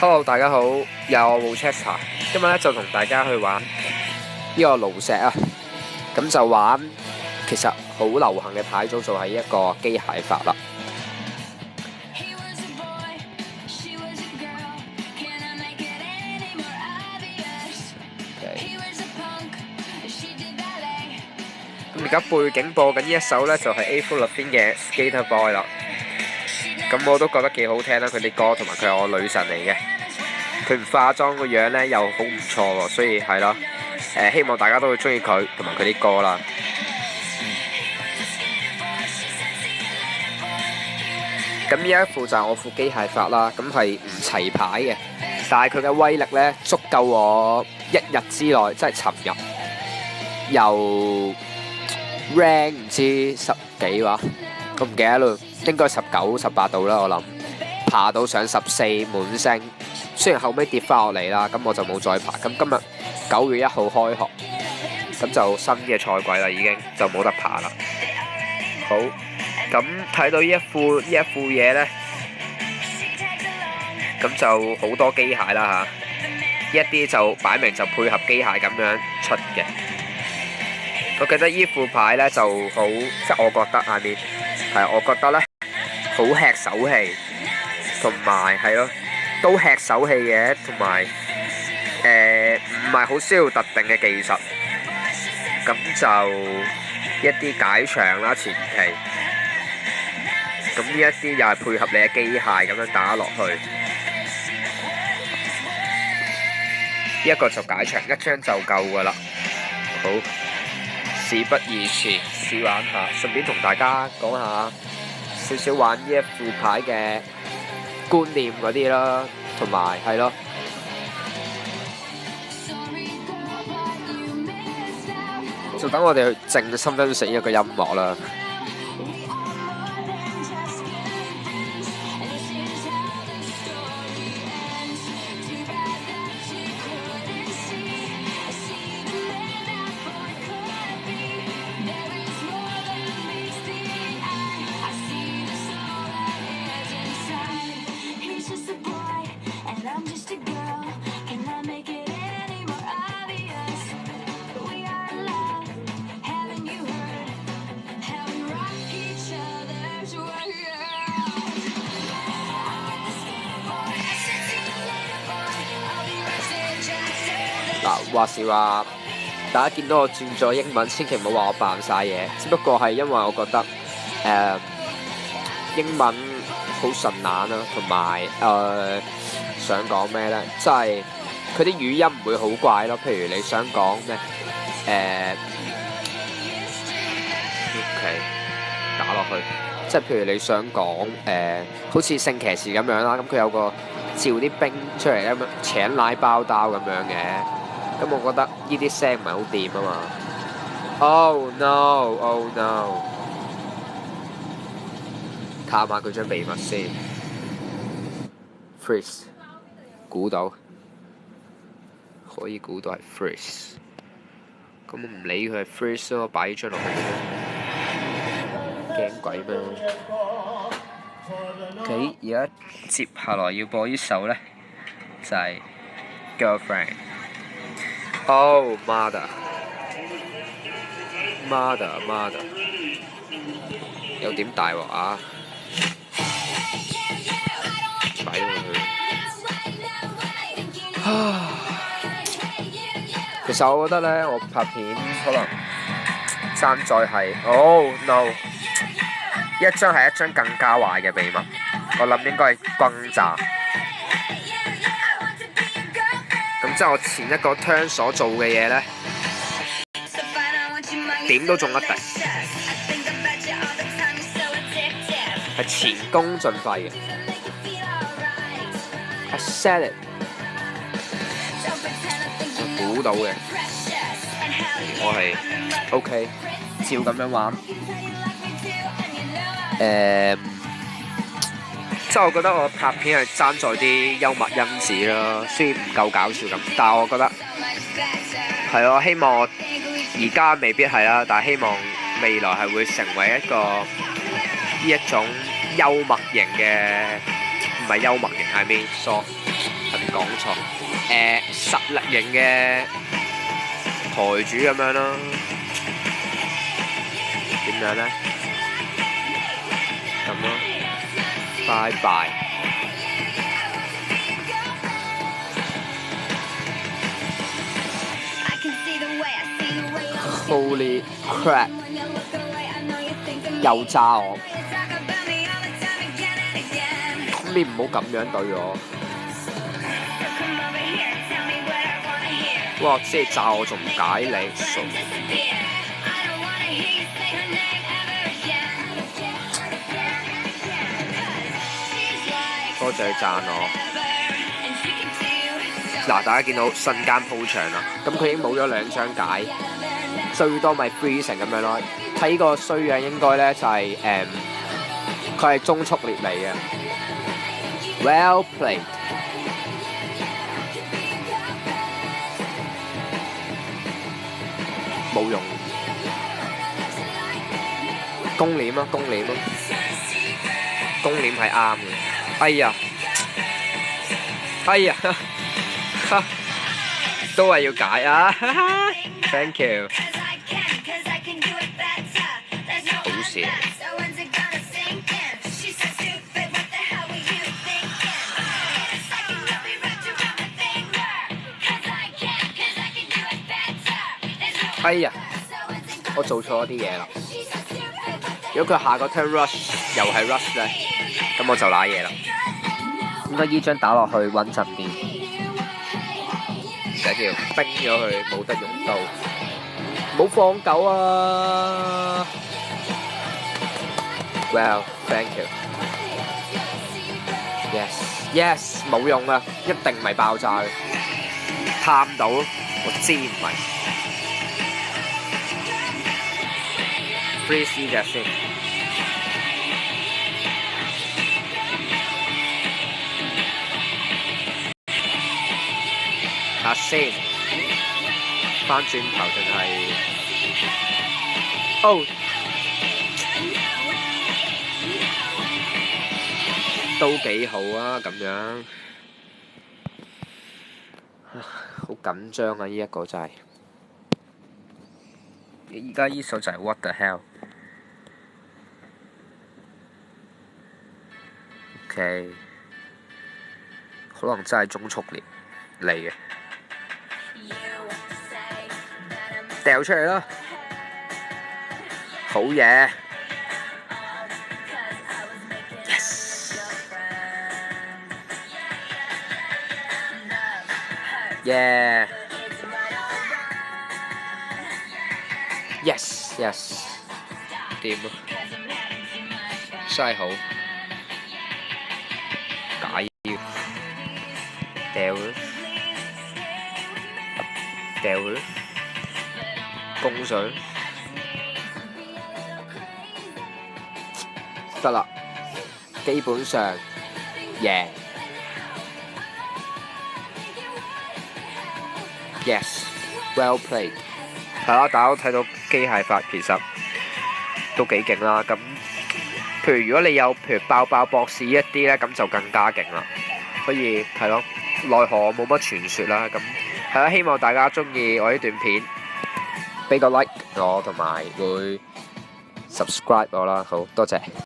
Hello，大家好，又我 Chester， 今日咧就同大家去玩呢個爐石啊，咁就玩其實好流行嘅牌組就係一個機械法啦。咁而家背景播緊呢一首咧就係 Avril Lavigne嘅 Skater Boy 啦。咁我都覺得幾好聽啦，佢啲歌同埋佢係我女神嚟嘅。佢唔化妝個樣咧又好唔錯喎，所以係咯，希望大家都會中意佢同埋佢啲歌啦。咁呢一副就係我副機械法啦，咁係唔齊牌嘅，但係佢嘅威力咧足夠我一日之內，即係尋日由 rank 唔知10幾話，我唔記得咯，應該19、18度啦，我諗爬到上14滿星。雖然後尾跌翻落嚟啦，咁我就冇再爬。咁今日9月1號開學，咁就新嘅賽季啦，已經就冇得爬啦。好，咁睇到呢一副嘢呢，咁就好多機械啦嚇，一啲就擺明就配合機械咁樣出嘅。我記得呢副牌呢就好，即係我覺得下面係我覺得呢好吃手氣，同埋係咯。都吃手氣嘅，同埋唔係好需要特定嘅技術，咁就一啲解場啦前期，咁呢一啲又係配合你嘅機械咁樣打落去，呢一個就解場，一張就夠噶啦。好，事不宜遲，試玩下，順便同大家講下少少玩呢一副牌嘅觀念嗰啲啦，同埋係咯，就等我哋去靜心欣賞一個音樂啦。嗱，話是話，大家見到我轉咗英文，千祈唔好話我扮晒嘢，只不過係因為我覺得英文好順眼啦，同埋想講咩呢？即係佢啲語音唔會好怪咯。譬如你想講咩OK 打落去，即係譬如你想講好似聖騎士咁樣啦，咁佢有個召啲兵出嚟咁樣請奶包刀咁樣嘅。咁我覺得呢啲聲唔係好掂啊嘛。Oh no! Oh no! 探下佢張秘密先。Freeze， 估到，可以估到係 freeze。咁我唔理佢係 freeze 咯，擺張落去。驚鬼咩 ？OK， 而家接下來要播呢首呢，就係 Girlfriend。Oh mother， 有點大鑊啊！擺咗落去。其實我覺得呢，我拍片可能爭在係 ，Oh no！ 一張係一張更加壞嘅秘密，我諗應該係轟炸。咁即係我前一個 turn 所做嘅嘢呢，點都中一定，係前功盡廢嘅。I said it， 我估到嘅，我係 OK， 照咁樣玩。即係我覺得我拍片係爭在啲幽默因子啦，雖然唔夠搞笑咁，但係我覺得係咯，希望我而家未必係啦，但係希望未來係會成為一個呢一種幽默型嘅，唔係幽默型，I mean，講錯，實力型嘅台主咁樣咯。點樣咧？咁咯，拜拜。Holy crap！ 又炸我，咁你唔好咁樣對我。哇！即係炸我仲唔解你？多謝你讚我。嗱，大家見到瞬間鋪場啦，咁佢已經冇咗2張解，最多咪 freezing 咁樣咯。睇個衰樣應該咧就係佢係中速列嚟嘅。Well played。冇用。公鏈啊，公鏈啊，公鏈係啱嘅。哎呀，哎呀，都係要解啊 ！Thank you。好事。哎呀，我做錯啲嘢啦。如果佢下個 turn rush 又係 rush 咧，咁我就瀨嘢啦。應該依張打落去穩陣啲，唔緊要，冰咗佢冇得用到。冇放狗啊 ！Well, thank you. Yes, yes， 冇用啊，一定唔係爆炸嘅。探到，我知唔係。Freeze 呢隻先。下先，翻轉頭定係？哦，都幾好啊，咁樣。好緊張啊！呢一個真係。而家呢首就係 What the hell？ OK， 可能真係中速列嚟嘅。掉出嚟啦！好嘢 ！Yes！ Yeah！ Yes yes， 掂啊！真係好，解要掉啦，掉啦，供水得啦，基本上贏。Yes，well played。係啦，大家都睇到機械法其實都幾勁啦。咁譬如如果你有譬如爆爆博士一啲咧，咁就更加勁啦。所以係咯，奈何冇乜傳說啦。咁係啦，希望大家中意我呢段片，俾個 like 我同埋會 subscribe 我啦。好多謝。